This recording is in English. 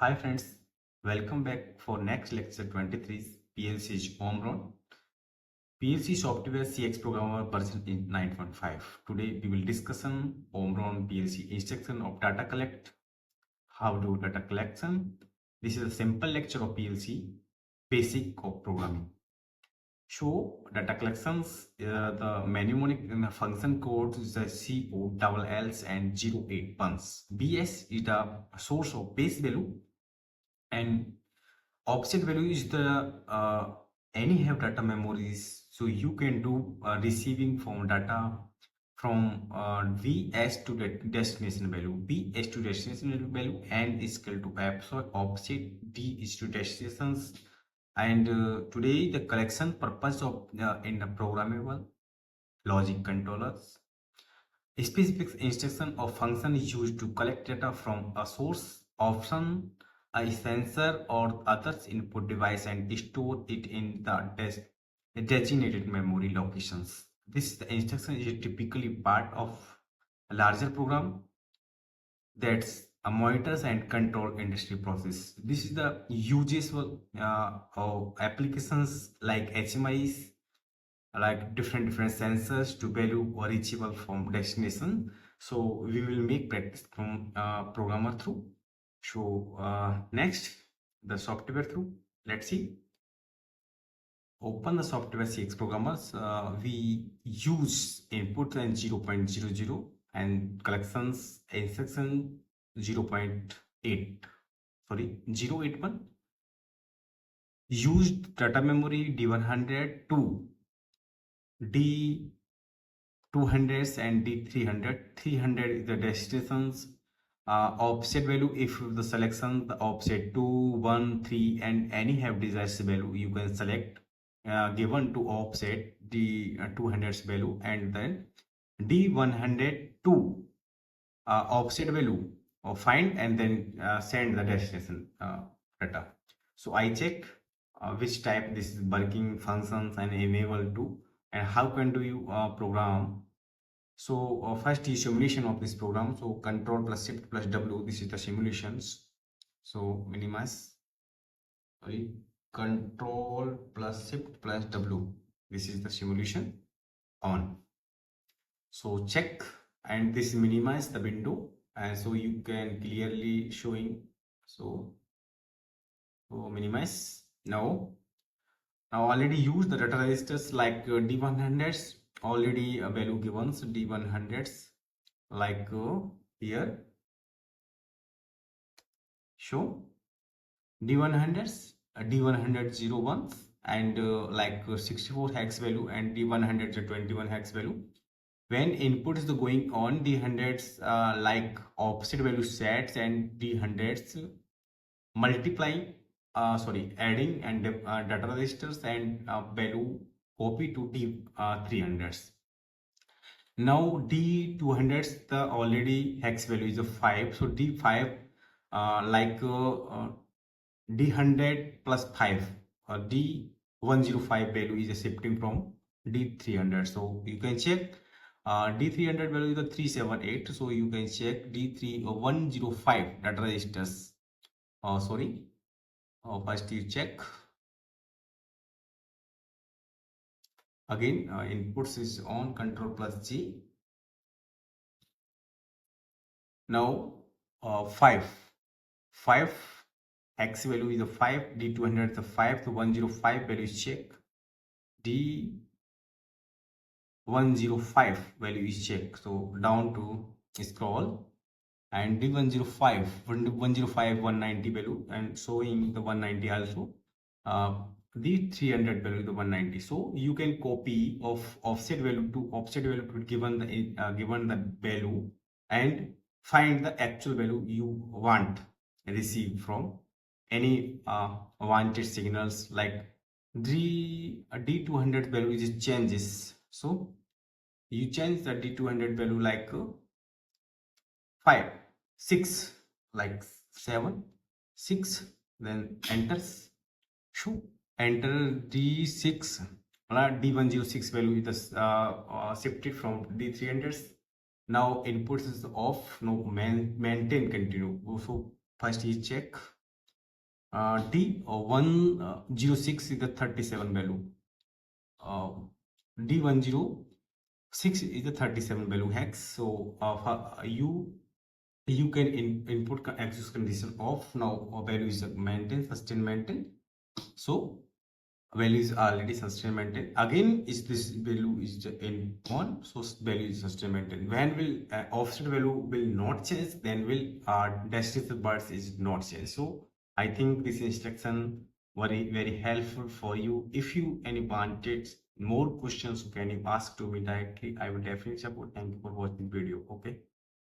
Hi friends, welcome back for next lecture 23 PLC Omron PLC software CX programmer version 9.5. Today we will discuss on Omron PLC instruction of data collect, how to do data collection. This is a simple lecture of PLC basic of programming. So data collections, the mnemonic in the function code is the CO, double L's and 08 ones. BS is the source of base value and offset value is the any have data memories, so you can do receiving from data from vs to the destination value, vs to destination value, and is equal to f. So offset d is to destinations. And today the collection purpose of in the programmable logic controllers, specific instruction of function is used to collect data from a source, option, a sensor or others input device and store it in the designated memory locations. This instruction is typically part of a larger program that's a monitors and control industry process. This is the uses of applications like HMIs, like different sensors to value or reachable from destination. So we will make practice from programmer through. So next the software through. Let's see. Open the software CX programmers. We use input and 0.00 and collections instruction 0.8, sorry 081. Used data memory D100 to D200s and D300. 300 is the destinations. Offset value, if the selection the offset 2, 1, 3 and any have desired value, you can select given to offset the 200's value, and then D102 offset value or find and then send the destination data. So I check which type this is working functions and enable to, and how can do you program. So first is simulation of this program. So control plus shift plus W, this is the simulations. So minimize, sorry, control plus shift plus W, this is the simulation on. So check, and this minimize the window, and so you can clearly showing. So minimize. Now already use the data registers like D100s, already a value given. So D100s like here show D100s, D101 and like 64 hex value and D100 21 hex value. When input is going on, D100s like offset value sets and D100s multiplying, adding and data registers and value copy to D300s. Now D200s, the already hex value is a 5, so D5 like D100 plus 5, D105 value is shifting from D300. So you can check D300 value is the 378, so you can check D105 data registers. First you check again, inputs is on, control plus G. Now 5 X value is a 5, D200 is a 5, so 105 value is check, D105 value is check. So down to scroll, and D105 190 value and showing the 190 also, D300 value the 190. So you can copy of offset value to given the value and find the actual value you want receive from any wanted signals. Like D200 value is changes, so you change the D200 value like 5, 6, like 7, 6, then enters. Show enter D6, D106 value is shifted from D300s. Now inputs is off, no maintain continue. So first is check D106 is the 37 value. D106 is the 37 value hex. So you can input access condition off. Now value is maintained, sustain maintained. So value is already sustain maintained. Again, is this value is in on, so value is sustain maintained. When will offset value will not change, then will destination bus is not change. So I think this instruction very helpful for you. If you any wanted more questions, can you ask to me directly? I will definitely support. Thank you for watching video. Okay.